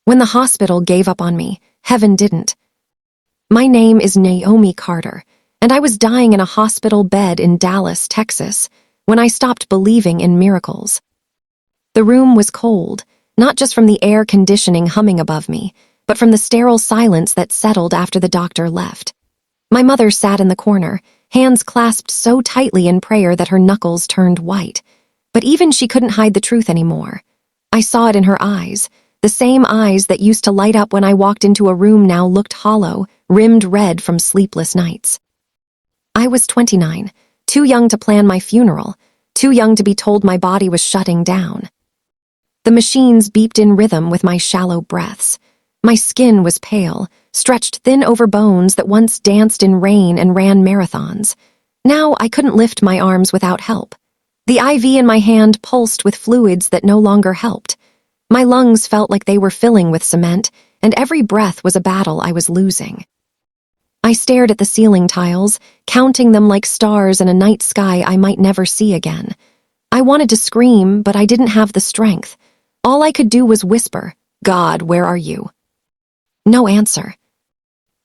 When the hospital gave up on me, heaven didn't. My name is Naomi Carter, and I was dying in a hospital bed in Dallas, Texas, when I stopped believing in miracles. The room was cold, not just from the air conditioning humming above me, but from the sterile silence that settled after the doctor left. My mother sat in the corner, hands clasped so tightly in prayer that her knuckles turned white. But even she couldn't hide the truth anymore. I saw it in her eyes. The same eyes that used to light up when I walked into a room now looked hollow, rimmed red from sleepless nights. I was 29, too young to plan my funeral, too young to be told my body was shutting down. The machines beeped in rhythm with my shallow breaths. My skin was pale, stretched thin over bones that once danced in rain and ran marathons. Now I couldn't lift my arms without help. The IV in my hand pulsed with fluids that no longer helped. My lungs felt like they were filling with cement, and every breath was a battle I was losing. I stared at the ceiling tiles, counting them like stars in a night sky I might never see again. I wanted to scream, but I didn't have the strength. All I could do was whisper, "God, where are you?" No answer.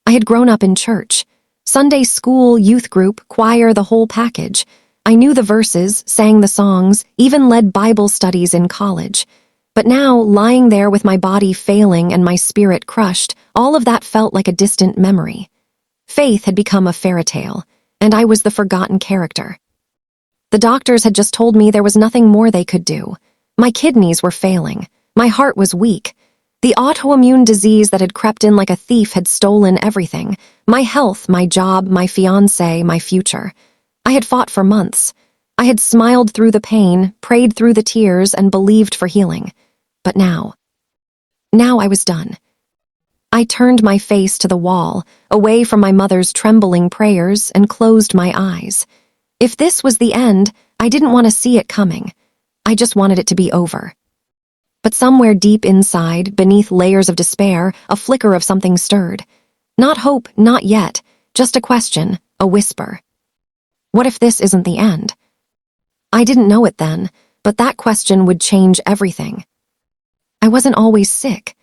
I had grown up in church. Sunday school, youth group, choir, the whole package. I knew the verses, sang the songs, even led Bible studies in college. But now, lying there with my body failing and my spirit crushed, all of that felt like a distant memory. Faith had become a fairy tale, and I was the forgotten character. The doctors had just told me there was nothing more they could do. My kidneys were failing. My heart was weak. The autoimmune disease that had crept in like a thief had stolen everything. My health, my job, my fiancé, my future. I had fought for months. I had smiled through the pain, prayed through the tears, and believed for healing. But now I was done. I turned my face to the wall, away from my mother's trembling prayers, and closed my eyes. If this was the end, I didn't want to see it coming. I just wanted it to be over. But somewhere deep inside, beneath layers of despair, a flicker of something stirred. Not hope, not yet, just a question, a whisper. What if this isn't the end? I didn't know it then, but that question would change everything. I wasn't always sick.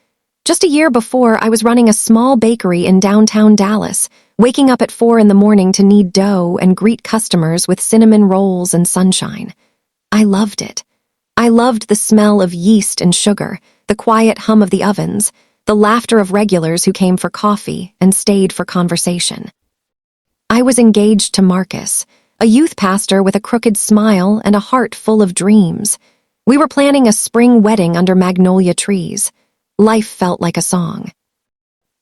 Just a year before, I was running a small bakery in downtown Dallas, waking up at 4 a.m. to knead dough and greet customers with cinnamon rolls and sunshine. I loved it. I loved the smell of yeast and sugar, the quiet hum of the ovens, the laughter of regulars who came for coffee and stayed for conversation. I was engaged to Marcus, a youth pastor with a crooked smile and a heart full of dreams. We were planning a spring wedding under magnolia trees. Life felt like a song.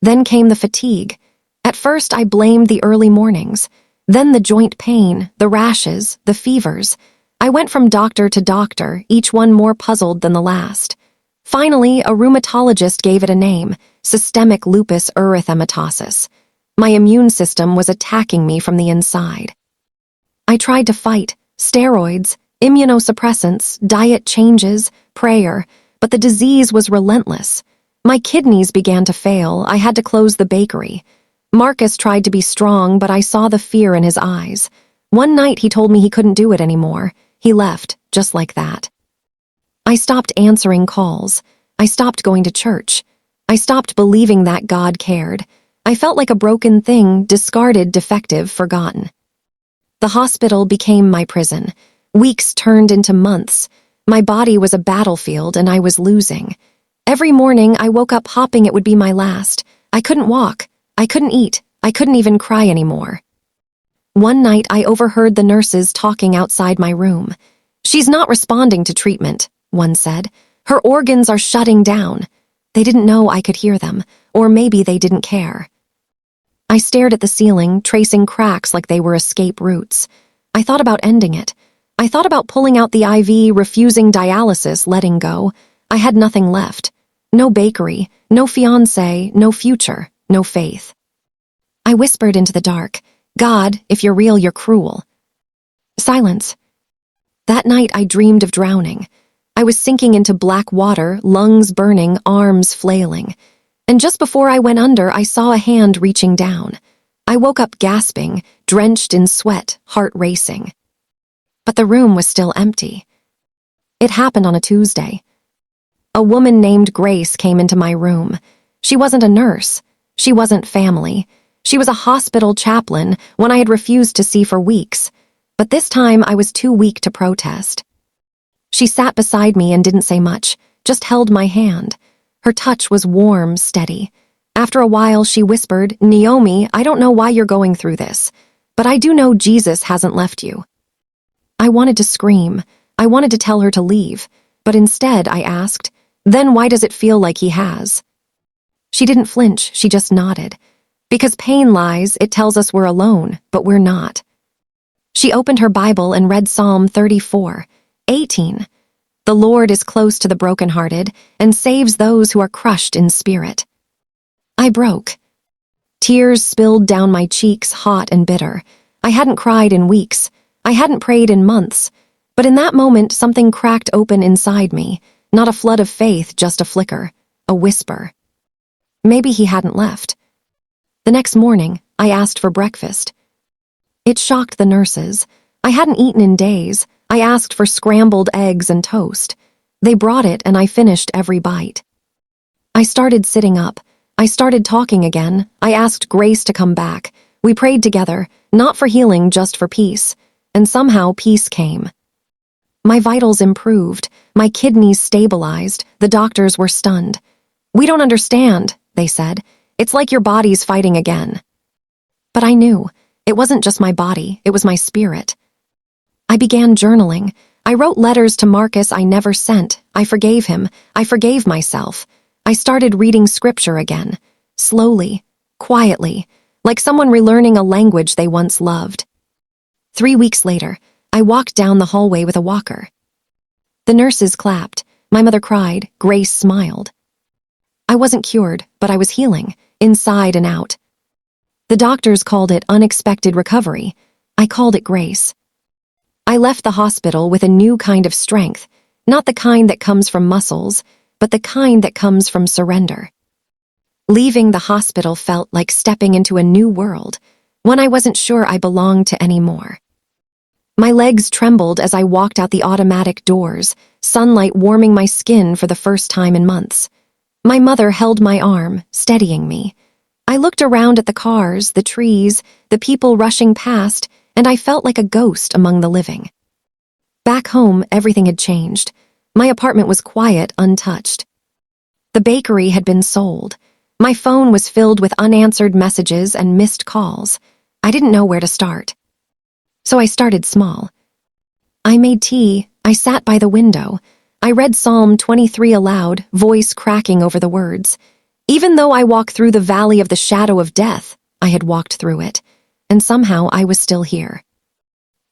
Then came the fatigue. At first, I blamed the early mornings, then the joint pain, the rashes, the fevers. I went from doctor to doctor, each one more puzzled than the last. Finally, a rheumatologist gave it a name, systemic lupus erythematosus. My immune system was attacking me from the inside. I tried to fight, steroids, immunosuppressants, diet changes, prayer, but the disease was relentless. My kidneys began to fail. I had to close the bakery. Marcus tried to be strong, but I saw the fear in his eyes. One night he told me he couldn't do it anymore. He left, just like that. I stopped answering calls. I stopped going to church. I stopped believing that God cared. I felt like a broken thing, discarded, defective, forgotten. The hospital became my prison. Weeks turned into months. My body was a battlefield, and I was losing. Every morning, I woke up hoping it would be my last. I couldn't walk. I couldn't eat. I couldn't even cry anymore. One night, I overheard the nurses talking outside my room. "She's not responding to treatment," one said. "Her organs are shutting down." They didn't know I could hear them, or maybe they didn't care. I stared at the ceiling, tracing cracks like they were escape routes. I thought about ending it. I thought about pulling out the IV, refusing dialysis, letting go. I had nothing left. No bakery, no fiancé, no future, no faith. I whispered into the dark, "God, if you're real, you're cruel." Silence. That night I dreamed of drowning. I was sinking into black water, lungs burning, arms flailing. And just before I went under, I saw a hand reaching down. I woke up gasping, drenched in sweat, heart racing. But the room was still empty. It happened on a Tuesday. a woman named Grace came into my room. She wasn't a nurse. She wasn't family. She was a hospital chaplain, one I had refused to see for weeks. But this time I was too weak to protest. She sat beside me and didn't say much, just held my hand. Her touch was warm, steady. After a while, she whispered, "Naomi, I don't know why you're going through this, but I do know Jesus hasn't left you." I wanted to scream. I wanted to tell her to leave, but instead I asked, "Then why does it feel like he has?" She didn't flinch, she just nodded. Because pain lies, it tells us we're alone, but we're not. She opened her Bible and read Psalm 34:18. "The Lord is close to the brokenhearted and saves those who are crushed in spirit." I broke. Tears spilled down my cheeks, hot and bitter. I hadn't cried in weeks. I hadn't prayed in months. But in that moment, something cracked open inside me. Not a flood of faith, just a flicker, a whisper. Maybe he hadn't left. The next morning, I asked for breakfast. It shocked the nurses. I hadn't eaten in days. I asked for scrambled eggs and toast. They brought it and I finished every bite. I started sitting up. I started talking again. I asked Grace to come back. We prayed together, not for healing, just for peace. And somehow peace came. My vitals improved. My kidneys stabilized. The doctors were stunned. "We don't understand," they said. "It's like your body's fighting again." But I knew. It wasn't just my body, it was my spirit. I began journaling. I wrote letters to Marcus I never sent. I forgave him. I forgave myself. I started reading scripture again. Slowly, quietly, like someone relearning a language they once loved. 3 weeks later, I walked down the hallway with a walker. The nurses clapped. My mother cried. Grace smiled. I wasn't cured, but I was healing, inside and out. The doctors called it unexpected recovery. I called it grace. I left the hospital with a new kind of strength, not the kind that comes from muscles, but the kind that comes from surrender. Leaving the hospital felt like stepping into a new world, one I wasn't sure I belonged to anymore. My legs trembled as I walked out the automatic doors, sunlight warming my skin for the first time in months. My mother held my arm, steadying me. I looked around at the cars, the trees, the people rushing past, and I felt like a ghost among the living. Back home, everything had changed. My apartment was quiet, untouched. The bakery had been sold. My phone was filled with unanswered messages and missed calls. I didn't know where to start. So I started small. I made tea. I sat by the window. I read Psalm 23 aloud, voice cracking over the words. Even though I walk through the valley of the shadow of death, I had walked through it, and somehow I was still here.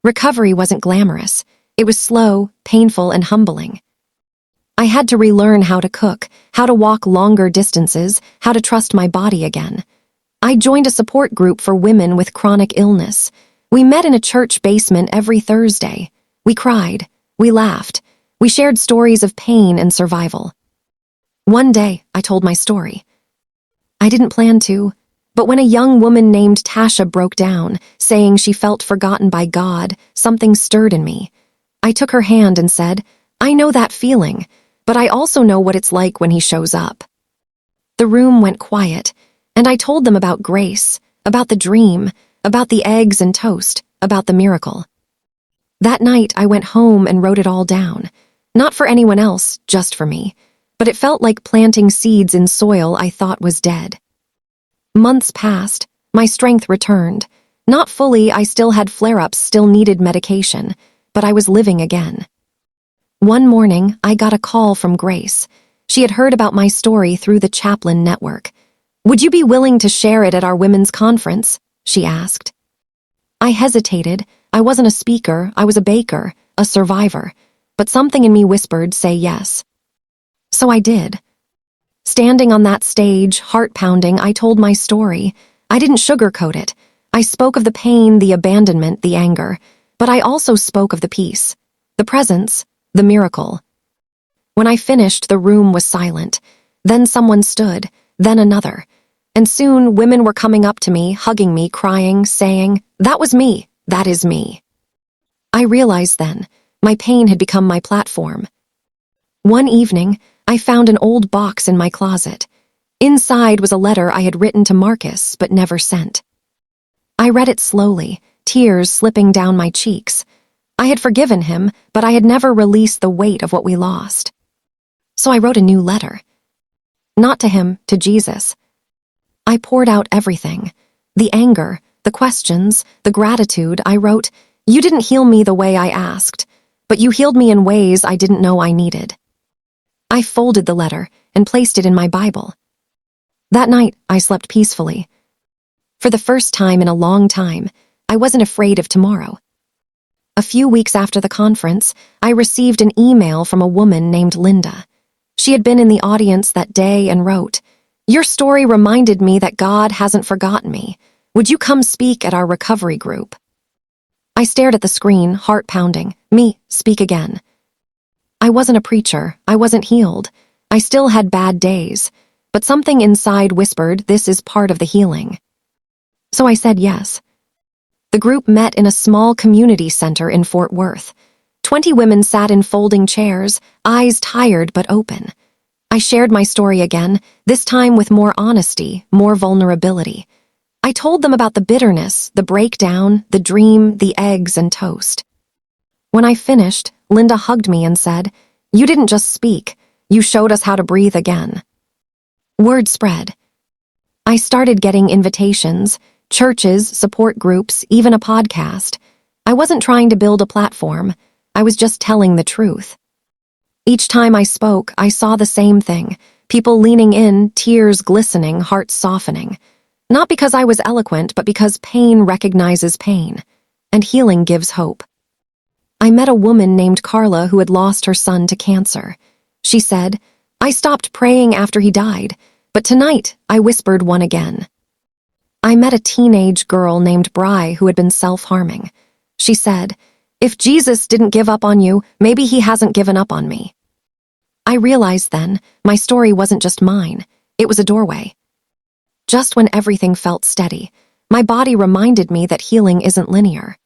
Recovery wasn't glamorous. It was slow, painful, and humbling. I had to relearn how to cook, how to walk longer distances, how to trust my body again. I joined a support group for women with chronic illness. We met in a church basement every Thursday. We cried. We laughed. We shared stories of pain and survival. One day, I told my story. I didn't plan to, but when a young woman named Tasha broke down, saying she felt forgotten by God, something stirred in me. I took her hand and said, "I know that feeling, but I also know what it's like when he shows up." The room went quiet, and I told them about grace, about the dream, about the eggs and toast, about the miracle. That night, I went home and wrote it all down. Not for anyone else, just for me. But it felt like planting seeds in soil I thought was dead. Months passed. My strength returned. Not fully, I still had flare-ups, still needed medication, but I was living again. One morning, I got a call from Grace. She had heard about my story through the Chaplain Network. "Would you be willing to share it at our women's conference?" she asked. I hesitated. I wasn't a speaker, I was a baker, a survivor, but something in me whispered, "Say yes." So I did. Standing on that stage, heart pounding, I told my story. I didn't sugarcoat it. I spoke of the pain, the abandonment, the anger, but I also spoke of the peace, the presence, the miracle. When I finished, the room was silent. Then someone stood, then another. And soon women were coming up to me, hugging me, crying, saying, "That was me, that is me." I realized then, my pain had become my platform. One evening, I found an old box in my closet. Inside was a letter I had written to Marcus but never sent. I read it slowly, tears slipping down my cheeks. I had forgiven him, but I had never released the weight of what we lost. So I wrote a new letter. Not to him, to Jesus. I poured out everything. The anger, the questions, the gratitude. I wrote, "You didn't heal me the way I asked, but you healed me in ways I didn't know I needed." I folded the letter and placed it in my Bible. That night, I slept peacefully. For the first time in a long time, I wasn't afraid of tomorrow. A few weeks after the conference, I received an email from a woman named Linda. She had been in the audience that day and wrote, "Your story reminded me that God hasn't forgotten me. Would you come speak at our recovery group?" I stared at the screen, heart pounding. Me, speak again. I wasn't a preacher. I wasn't healed. I still had bad days. But something inside whispered, this is part of the healing. So I said yes. The group met in a small community center in Fort Worth. 20 women sat in folding chairs, eyes tired but open. I shared my story again, this time with more honesty, more vulnerability. I told them about the bitterness, the breakdown, the dream, the eggs and toast. When I finished, Linda hugged me and said, "You didn't just speak, you showed us how to breathe again." Word spread. I started getting invitations, churches, support groups, even a podcast. I wasn't trying to build a platform. I was just telling the truth. Each time I spoke, I saw the same thing. People leaning in, tears glistening, hearts softening. Not because I was eloquent, but because pain recognizes pain, and healing gives hope. I met a woman named Carla who had lost her son to cancer. She said, "I stopped praying after he died, but tonight I whispered one again." I met a teenage girl named Bri who had been self-harming. She said, "If Jesus didn't give up on you, maybe he hasn't given up on me." I realized then, my story wasn't just mine, it was a doorway. Just when everything felt steady, my body reminded me that healing isn't linear.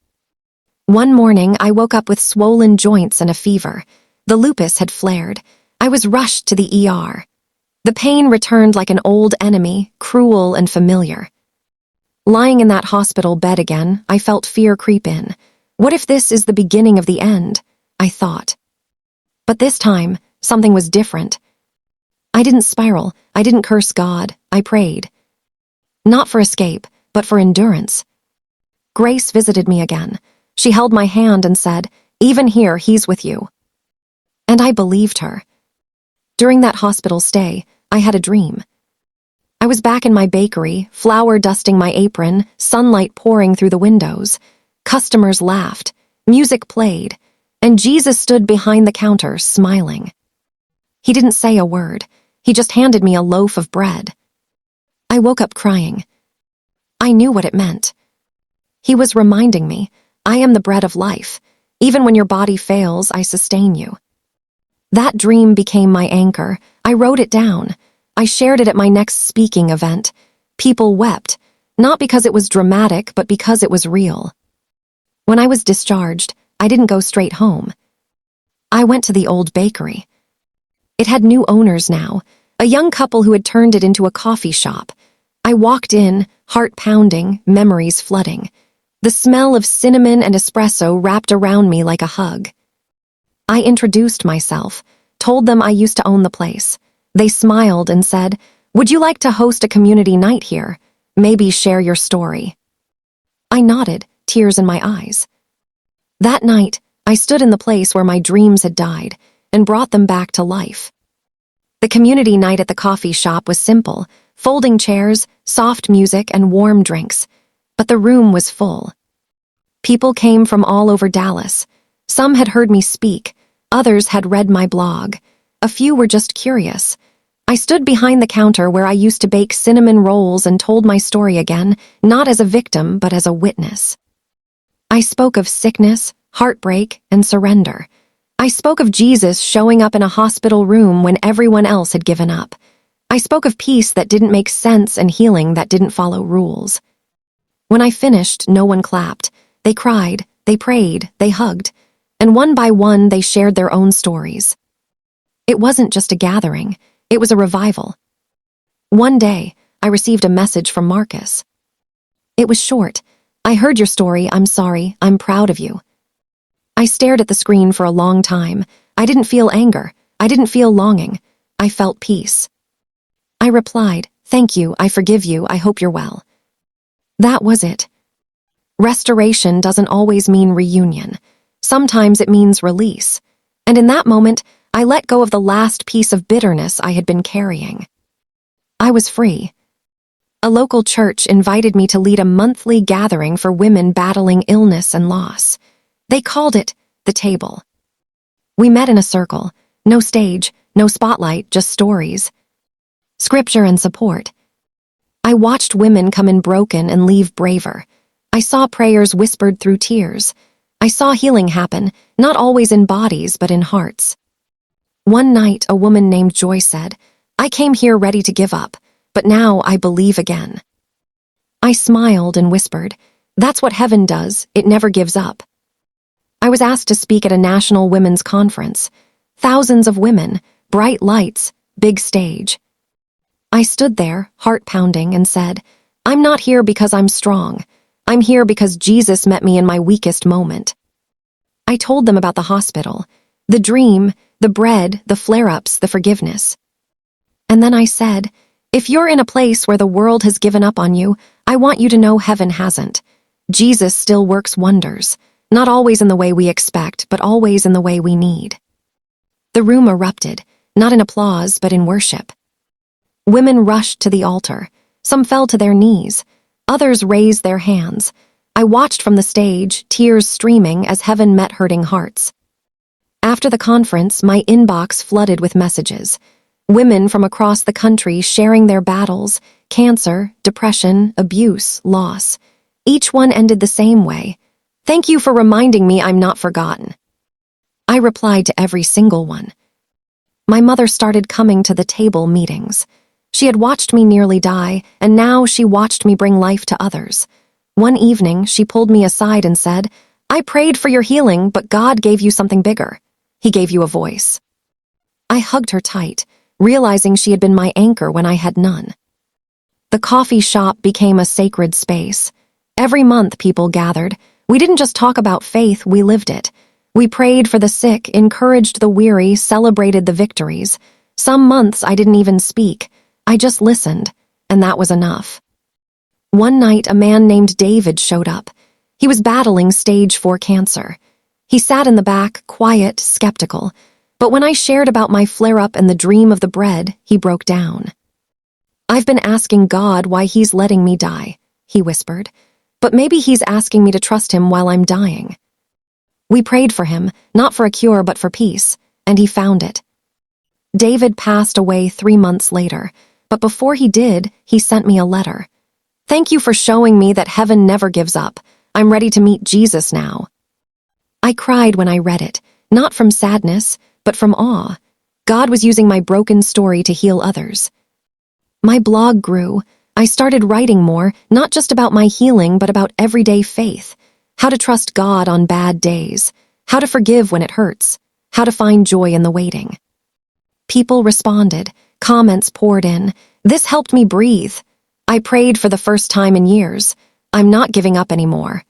One morning, I woke up with swollen joints and a fever. The lupus had flared. I was rushed to the ER. The pain returned like an old enemy, cruel and familiar. Lying in that hospital bed again, I felt fear creep in. What if this is the beginning of the end? I thought. But this time, something was different. I didn't spiral. I didn't curse God. I prayed. Not for escape, but for endurance. Grace visited me again. She held my hand and said, "Even here, he's with you." And I believed her. During that hospital stay, I had a dream. I was back in my bakery, flour dusting my apron, sunlight pouring through the windows. Customers laughed, music played, and Jesus stood behind the counter, smiling. He didn't say a word. He just handed me a loaf of bread. I woke up crying. I knew what it meant. He was reminding me, I am the bread of life. Even when your body fails, I sustain you. That dream became my anchor. I wrote it down. I shared it at my next speaking event. People wept, not because it was dramatic, but because it was real. When I was discharged, I didn't go straight home. I went to the old bakery. It had new owners now, a young couple who had turned it into a coffee shop. I walked in, heart pounding, memories flooding. The smell of cinnamon and espresso wrapped around me like a hug. I introduced myself, told them I used to own the place. They smiled and said, "Would you like to host a community night here? Maybe share your story." I nodded, tears in my eyes. That night, I stood in the place where my dreams had died and brought them back to life. The community night at the coffee shop was simple, folding chairs, soft music, and warm drinks. But the room was full. People came from all over Dallas. Some had heard me speak, others had read my blog. A few were just curious. I stood behind the counter where I used to bake cinnamon rolls and told my story again, not as a victim, but as a witness. I spoke of sickness, heartbreak, and surrender. I spoke of Jesus showing up in a hospital room when everyone else had given up. I spoke of peace that didn't make sense and healing that didn't follow rules. When I finished, no one clapped. They cried, they prayed, they hugged, and one by one they shared their own stories. It wasn't just a gathering, it was a revival. One day, I received a message from Marcus. It was short. I heard your story, I'm sorry, I'm proud of you. I stared at the screen for a long time. I didn't feel anger. I didn't feel longing. I felt peace. I replied, thank you, I forgive you, I hope you're well. That was it. Restoration doesn't always mean reunion. Sometimes it means release. And in that moment, I let go of the last piece of bitterness I had been carrying. I was free. A local church invited me to lead a monthly gathering for women battling illness and loss. They called it The Table. We met in a circle. No stage, no spotlight, just stories. Scripture and support. I watched women come in broken and leave braver. I saw prayers whispered through tears. I saw healing happen, not always in bodies, but in hearts. One night, a woman named Joy said, I came here ready to give up, but now I believe again. I smiled and whispered, that's what heaven does, it never gives up. I was asked to speak at a national women's conference. Thousands of women, bright lights, big stage. I stood there, heart pounding, and said, I'm not here because I'm strong. I'm here because Jesus met me in my weakest moment. I told them about the hospital, the dream, the bread, the flare-ups, the forgiveness. And then I said, if you're in a place where the world has given up on you, I want you to know heaven hasn't. Jesus still works wonders, not always in the way we expect, but always in the way we need. The room erupted, not in applause, but in worship. Women rushed to the altar. Some fell to their knees. Others raised their hands. I watched from the stage, tears streaming as heaven met hurting hearts. After the conference, my inbox flooded with messages. Women from across the country sharing their battles, cancer, depression, abuse, loss. Each one ended the same way. Thank you for reminding me I'm not forgotten. I replied to every single one. My mother started coming to the table meetings. She had watched me nearly die, and now she watched me bring life to others. One evening, she pulled me aside and said, I prayed for your healing, but God gave you something bigger. He gave you a voice. I hugged her tight, realizing she had been my anchor when I had none. The coffee shop became a sacred space. Every month people gathered. We didn't just talk about faith, we lived it. We prayed for the sick, encouraged the weary, celebrated the victories. Some months I didn't even speak. I just listened, and that was enough. One night, a man named David showed up. He was battling stage 4 cancer. He sat in the back, quiet, skeptical. But when I shared about my flare-up and the dream of the bread, he broke down. I've been asking God why he's letting me die, he whispered. But maybe he's asking me to trust him while I'm dying. We prayed for him, not for a cure but for peace, and he found it. David passed away 3 months later, but before he did, he sent me a letter. Thank you for showing me that heaven never gives up. I'm ready to meet Jesus now. I cried when I read it, not from sadness, but from awe. God was using my broken story to heal others. My blog grew. I started writing more, not just about my healing, but about everyday faith. How to trust God on bad days. How to forgive when it hurts. How to find joy in the waiting. People responded. Comments poured in. This helped me breathe. I prayed for the first time in years. I'm not giving up anymore.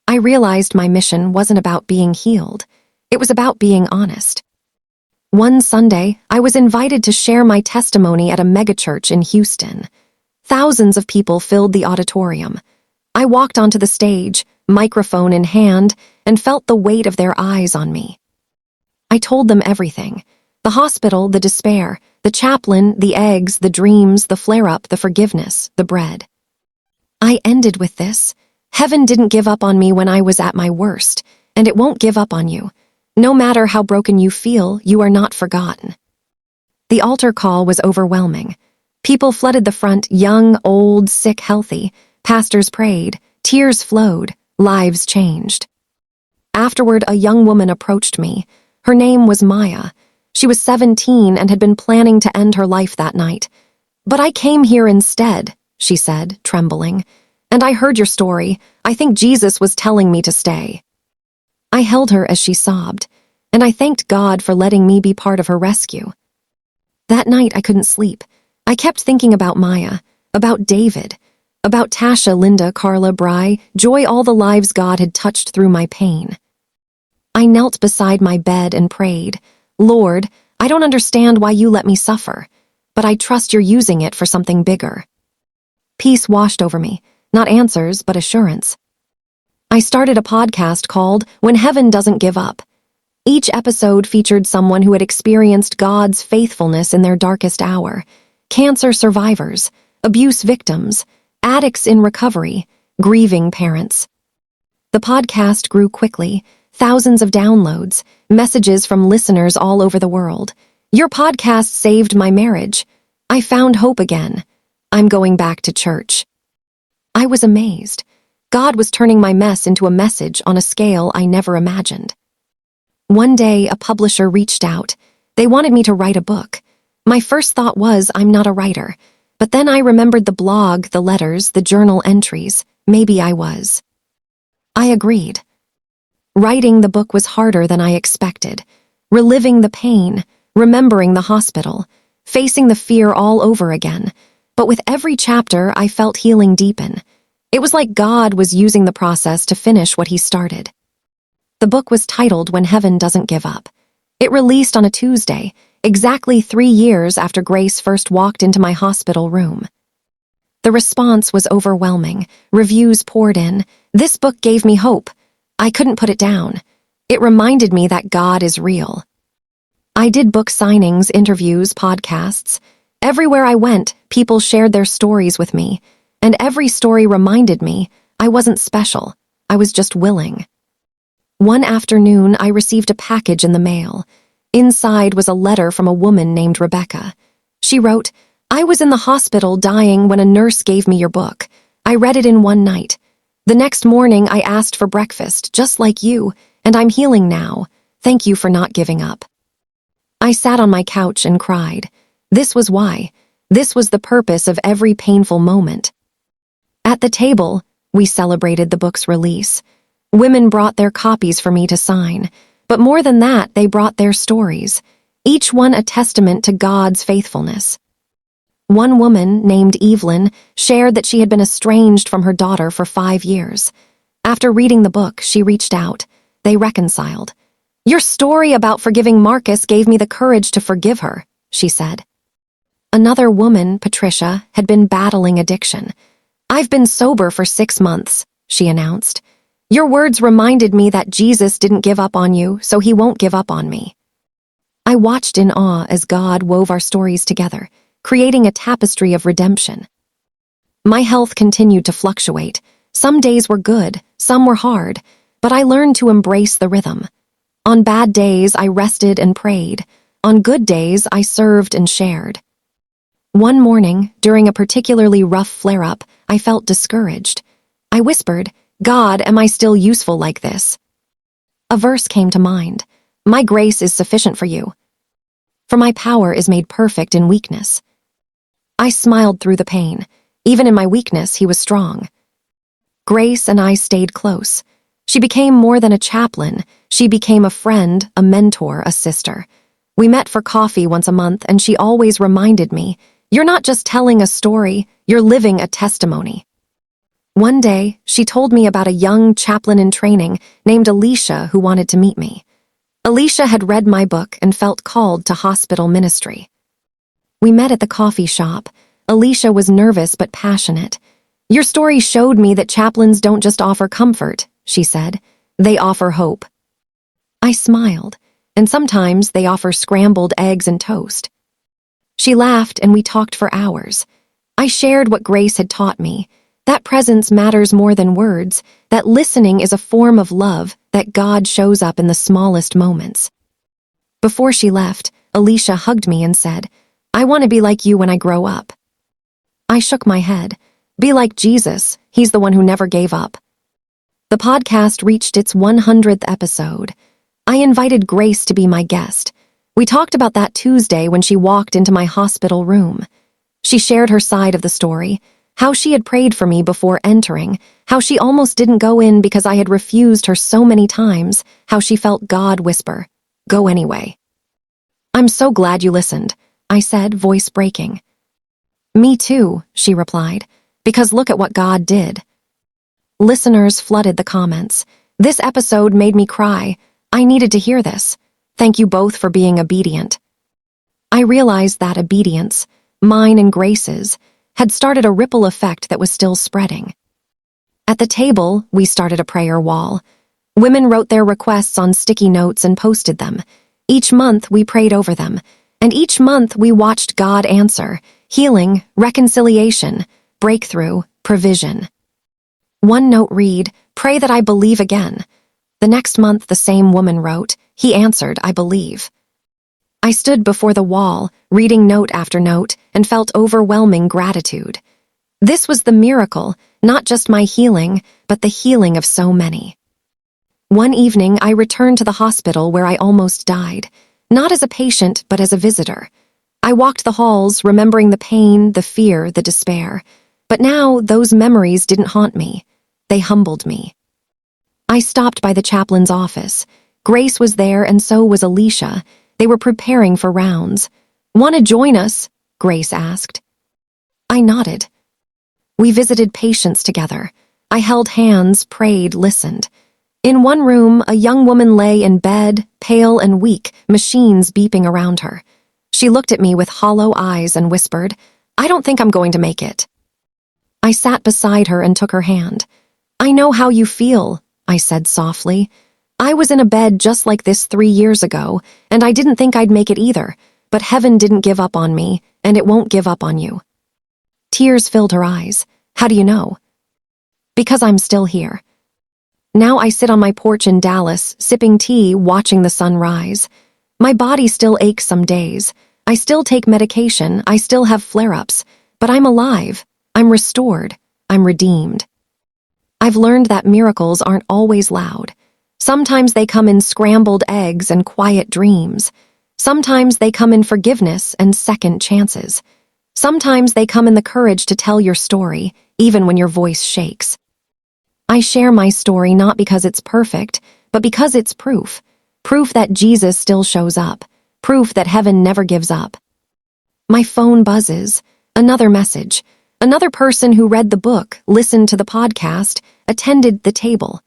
I realized my mission wasn't about being healed. It was about being honest. One Sunday, I was invited to share my testimony at a megachurch in Houston. Thousands of people filled the auditorium. I walked onto the stage, microphone in hand, and felt the weight of their eyes on me. I told them everything. The hospital, the despair, the chaplain, the eggs, the dreams, the flare-up, the forgiveness, the bread. I ended with this. Heaven didn't give up on me when I was at my worst, and it won't give up on you. No matter how broken you feel, you are not forgotten. The altar call was overwhelming. People flooded the front, young, old, sick, healthy. Pastors prayed. Tears flowed. Lives changed. Afterward, a young woman approached me. Her name was Maya. She was 17 and had been planning to end her life that night. But I came here instead, she said, trembling. And I heard your story. I think Jesus was telling me to stay. I held her as she sobbed. and I thanked God for letting me be part of her rescue. That night I couldn't sleep. I kept thinking about Maya, about David, about Tasha, Linda, Carla, Bri, Joy, all the lives God had touched through my pain. I knelt beside my bed and prayed, Lord, I don't understand why you let me suffer, but I trust you're using it for something bigger. Peace washed over me, not answers, but assurance. I started a podcast called When Heaven Doesn't Give Up. Each episode featured someone who had experienced God's faithfulness in their darkest hour: cancer survivors, abuse victims, addicts in recovery, grieving parents. The podcast grew quickly, thousands of downloads, messages from listeners all over the world. Your podcast saved my marriage. I found hope again. I'm going back to church. I was amazed. God was turning my mess into a message on a scale I never imagined. One day, a publisher reached out. They wanted me to write a book. My first thought was, I'm not a writer. But then I remembered the blog, the letters, the journal entries. Maybe I was. I agreed. Writing the book was harder than I expected. Reliving the pain, remembering the hospital, facing the fear all over again. But with every chapter, I felt healing deepen. It was like God was using the process to finish what he started. The book was titled When Heaven Doesn't Give Up. It released on a Tuesday, exactly 3 years after Grace first walked into my hospital room. The response was overwhelming. Reviews poured in. This book gave me hope. I couldn't put it down. It reminded me that God is real. I did book signings, interviews, podcasts. Everywhere I went, people shared their stories with me, and every story reminded me I wasn't special. I was just willing. One afternoon, I received a package in the mail. Inside was a letter from a woman named Rebecca. She wrote, I was in the hospital dying when a nurse gave me your book. I read it in one night. The next morning, I asked for breakfast, just like you, and I'm healing now. Thank you for not giving up. I sat on my couch and cried. This was why. This was the purpose of every painful moment. At the table, we celebrated the book's release. Women brought their copies for me to sign, but more than that, they brought their stories, each one a testament to God's faithfulness. One woman, named Evelyn, shared that she had been estranged from her daughter for 5 years. After reading the book, she reached out. They reconciled. Your story about forgiving Marcus gave me the courage to forgive her, she said. Another woman, Patricia, had been battling addiction. I've been sober for 6 months, she announced. Your words reminded me that Jesus didn't give up on you, so he won't give up on me. I watched in awe as God wove our stories together, creating a tapestry of redemption. My health continued to fluctuate. Some days were good, some were hard, but I learned to embrace the rhythm. On bad days, I rested and prayed. On good days, I served and shared. One morning, during a particularly rough flare-up, I felt discouraged. I whispered, God, am I still useful like this? A verse came to mind. My grace is sufficient for you. For my power is made perfect in weakness. I smiled through the pain. Even in my weakness, he was strong. Grace and I stayed close. She became more than a chaplain. She became a friend, a mentor, a sister. We met for coffee once a month, and she always reminded me, you're not just telling a story, you're living a testimony. One day, she told me about a young chaplain in training named Alicia who wanted to meet me. Alicia had read my book and felt called to hospital ministry. We met at the coffee shop. Alicia was nervous but passionate. Your story showed me that chaplains don't just offer comfort, she said. They offer hope. I smiled, and sometimes they offer scrambled eggs and toast. She laughed and we talked for hours. I shared what Grace had taught me. That presence matters more than words, that listening is a form of love, that God shows up in the smallest moments. Before she left, Alicia hugged me and said, I want to be like you when I grow up. I shook my head. Be like Jesus, he's the one who never gave up. The podcast reached its 100th episode. I invited Grace to be my guest. We talked about that Tuesday when she walked into my hospital room. She shared her side of the story, how she had prayed for me before entering, how she almost didn't go in because I had refused her so many times, how she felt God whisper, Go anyway. I'm so glad you listened, I said, voice breaking. Me too, she replied, because look at what God did. Listeners flooded the comments. This episode made me cry. I needed to hear this. Thank you both for being obedient. I realized that obedience, mine and Grace's, had started a ripple effect that was still spreading. At the table, we started a prayer wall. Women wrote their requests on sticky notes and posted them. Each month, we prayed over them, and each month we watched God answer: healing, reconciliation, breakthrough, provision. One note read, "Pray that I believe again." The next month, the same woman wrote, "He answered, I believe." I stood before the wall, reading note after note, and felt overwhelming gratitude. This was the miracle, not just my healing, but the healing of so many. One evening, I returned to the hospital where I almost died, not as a patient, but as a visitor. I walked the halls, remembering the pain, the fear, the despair. But now, those memories didn't haunt me. They humbled me. I stopped by the chaplain's office. Grace was there, and so was Alicia. They were preparing for rounds. "Want to join us?" Grace asked. I nodded. We visited patients together. I held hands, prayed, listened. In one room, a young woman lay in bed, pale and weak, machines beeping around her. She looked at me with hollow eyes and whispered, "I don't think I'm going to make it." I sat beside her and took her hand. "I know how you feel," I said softly. "I was in a bed just like this 3 years ago, and I didn't think I'd make it either, but heaven didn't give up on me, and it won't give up on you." Tears filled her eyes. "How do you know?" "Because I'm still here." Now I sit on my porch in Dallas, sipping tea, watching the sun rise. My body still aches some days. I still take medication, I still have flare-ups, but I'm alive, I'm restored, I'm redeemed. I've learned that miracles aren't always loud. Sometimes they come in scrambled eggs and quiet dreams. Sometimes they come in forgiveness and second chances. Sometimes they come in the courage to tell your story, even when your voice shakes. I share my story not because it's perfect, but because it's proof. Proof that Jesus still shows up. Proof that heaven never gives up. My phone buzzes. Another message. Another person who read the book, listened to the podcast, attended the table.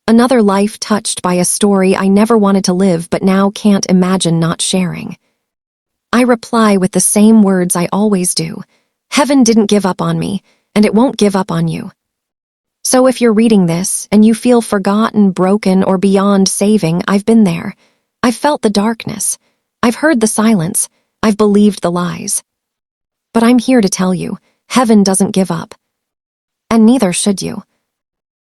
Another life touched by a story I never wanted to live but now can't imagine not sharing. I reply with the same words I always do. Heaven didn't give up on me, and it won't give up on you. So if you're reading this and you feel forgotten, broken, or beyond saving, I've been there. I've felt the darkness. I've heard the silence. I've believed the lies. But I'm here to tell you, heaven doesn't give up. And neither should you.